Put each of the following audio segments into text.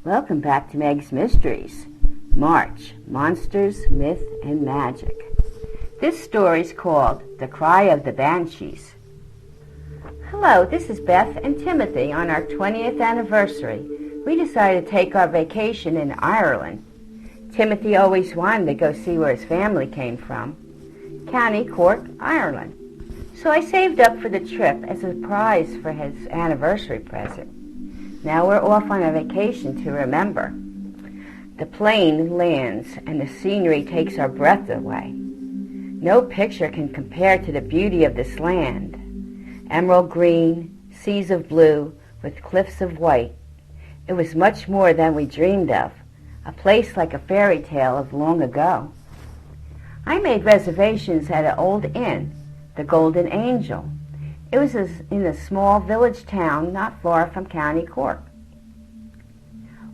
Welcome back to Meg's Mysteries. March, Monsters, Myth, and Magic. This story's called The Cry of the Banshees. Hello, this is Beth and Timothy. On our 20th anniversary, we decided to take our vacation in Ireland. Timothy always wanted to go see where his family came from. County Cork, Ireland. So I saved up for the trip as a prize for his anniversary present. Now we're off on a vacation to remember. The plane lands and the scenery takes our breath away. No picture can compare to the beauty of this land. Emerald green, seas of blue, with cliffs of white. It was much more than we dreamed of, a place like a fairy tale of long ago. I made reservations at an old inn, the Golden Angel. It was in a small village town not far from County Cork,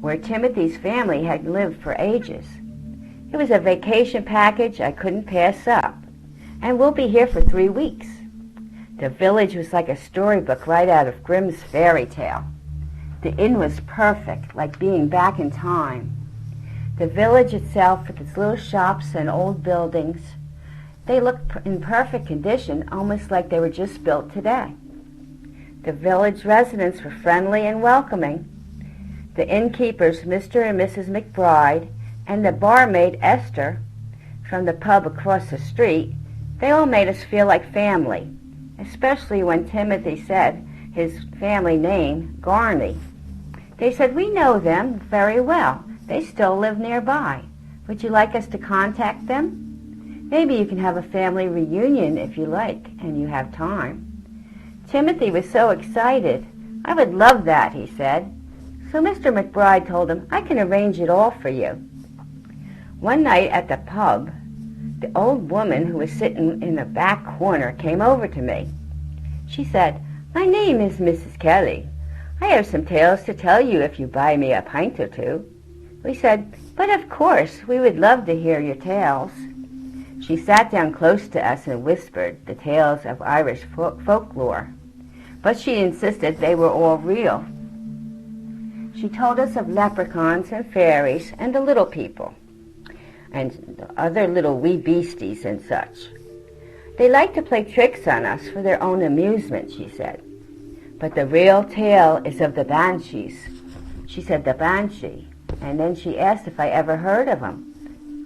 where Timothy's family had lived for ages. It was a vacation package I couldn't pass up, and we'll be here for 3 weeks. The village was like a storybook right out of Grimm's fairy tale. The inn was perfect, like being back in time. The village itself, with its little shops and old buildings, they looked in perfect condition, almost like they were just built today. The village residents were friendly and welcoming. The innkeepers, Mr. and Mrs. McBride, and the barmaid, Esther, from the pub across the street, they all made us feel like family, especially when Timothy said his family name, Garvey. They said, "We know them very well. They still live nearby. Would you like us to contact them? Maybe you can have a family reunion if you like, and you have time." Timothy was so excited. "I would love that," he said. So Mr. McBride told him, "I can arrange it all for you." One night at the pub, the old woman who was sitting in the back corner came over to me. She said, "My name is Mrs. Kelly. I have some tales to tell you if you buy me a pint or two." We said, "But of course, we would love to hear your tales." She sat down close to us and whispered the tales of Irish folklore, but she insisted they were all real. She told us of leprechauns and fairies and the little people, and other little wee beasties and such. They liked to play tricks on us for their own amusement, she said. But the real tale is of the Banshees. She said the Banshee, and then she asked if I ever heard of them.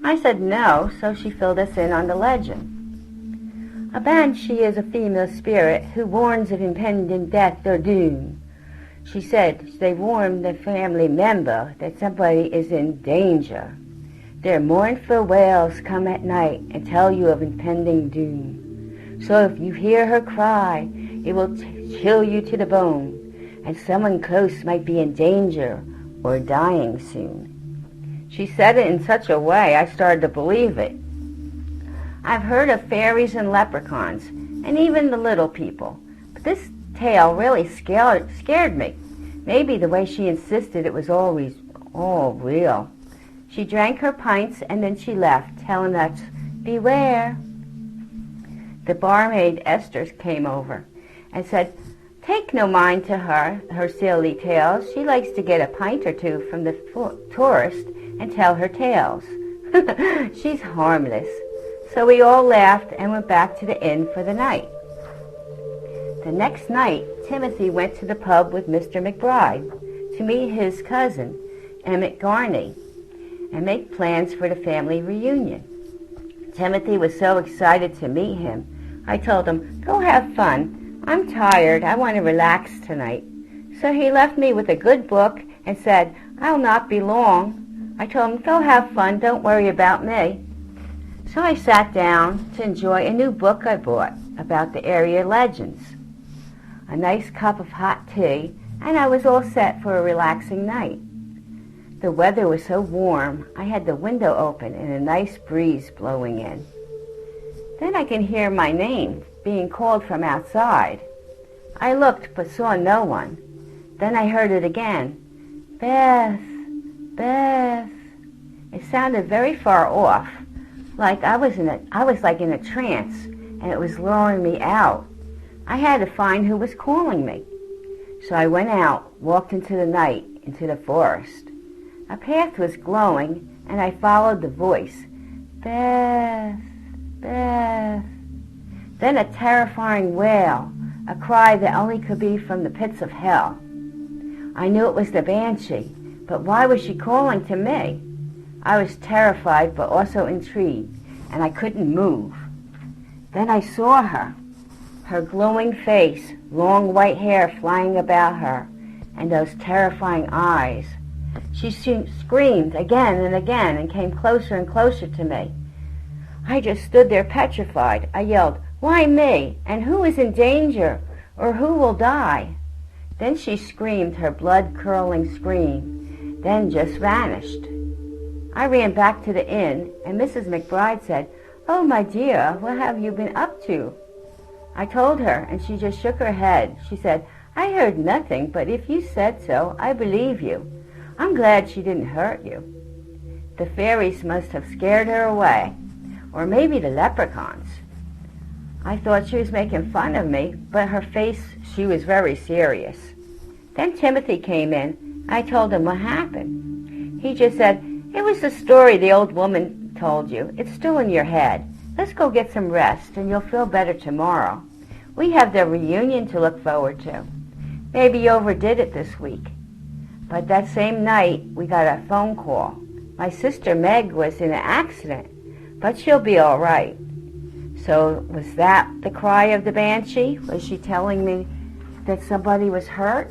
I said no, so she filled us in on the legend. A banshee is a female spirit who warns of impending death or doom. She said they warn the family member that somebody is in danger. Their mournful wails come at night and tell you of impending doom. So if you hear her cry, it will chill you to the bone, and someone close might be in danger or dying soon. She said it in such a way I started to believe it. I've heard of fairies and leprechauns, and even the little people, but this tale really scared me. Maybe the way she insisted it was always all real. She drank her pints and then she left, telling us, "Beware." The barmaid Esther came over and said, "Take no mind to her silly tales. She likes to get a pint or two from the tourist and tell her tales. She's harmless." So we all laughed and went back to the inn for the night. The next night, Timothy went to the pub with Mr. McBride to meet his cousin, Emmett Garvey, and make plans for the family reunion. Timothy was so excited to meet him. I told him, "Go have fun. I'm tired. I want to relax tonight." So he left me with a good book and said, "I'll not be long." I told him, "Go have fun. Don't worry about me." So I sat down to enjoy a new book I bought about the area legends, a nice cup of hot tea, and I was all set for a relaxing night. The weather was so warm, I had the window open and a nice breeze blowing in. Then I can hear my name being called from outside. I looked but saw no one. Then I heard it again. "Beth, Beth." It sounded very far off, like I was like in a trance, and it was luring me out. I had to find who was calling me. So I went out, walked into the night, into the forest. A path was glowing, and I followed the voice. Beth, Beth. Then a terrifying wail, a cry that only could be from the pits of hell. I knew it was the banshee, but why was she calling to me? I was terrified but also intrigued, and I couldn't move. Then I saw her, her glowing face, long white hair flying about her, and those terrifying eyes. She screamed again and again and came closer and closer to me. I just stood there petrified. I yelled, "Why me? And who is in danger? Or who will die?" Then she screamed her blood-curdling scream, then just vanished. I ran back to the inn, and Mrs. McBride said, "Oh, my dear, what have you been up to?" I told her, and she just shook her head. She said, "I heard nothing, but if you said so, I believe you. I'm glad she didn't hurt you." The fairies must have scared her away, or maybe the leprechauns. I thought she was making fun of me, but her face, she was very serious. Then Timothy came in. I told him what happened. He just said, "It was the story the old woman told you. It's still in your head. Let's go get some rest, and you'll feel better tomorrow. We have the reunion to look forward to. Maybe you overdid it this week." But that same night, we got a phone call. My sister Meg was in an accident, but she'll be all right. So was that the cry of the banshee? Was she telling me that somebody was hurt?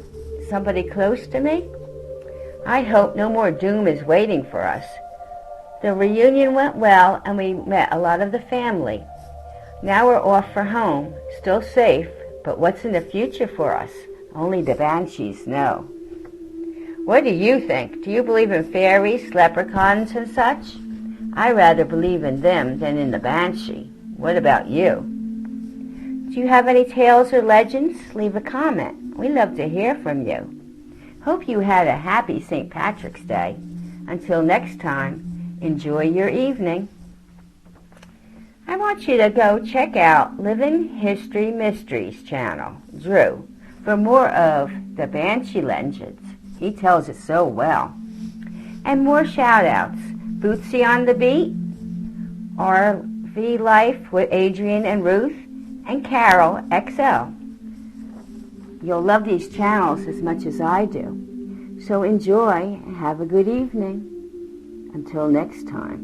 Somebody close to me? I hope no more doom is waiting for us. The reunion went well, and we met a lot of the family. Now we're off for home, still safe, but what's in the future for us? Only the banshees know. What do you think? Do you believe in fairies, leprechauns, and such? I rather believe in them than in the banshee. What about you? Do you have any tales or legends? Leave a comment. We love to hear from you. Hope you had a happy St. Patrick's Day. Until next time, enjoy your evening. I want you to go check out Living History Mysteries channel, Drew, for more of the Banshee legends. He tells it so well. And more shout-outs. Bootsy on the Beat, RV Life with Adrian and Ruth, and Carol XL. You'll love these channels as much as I do. So enjoy and have a good evening. Until next time.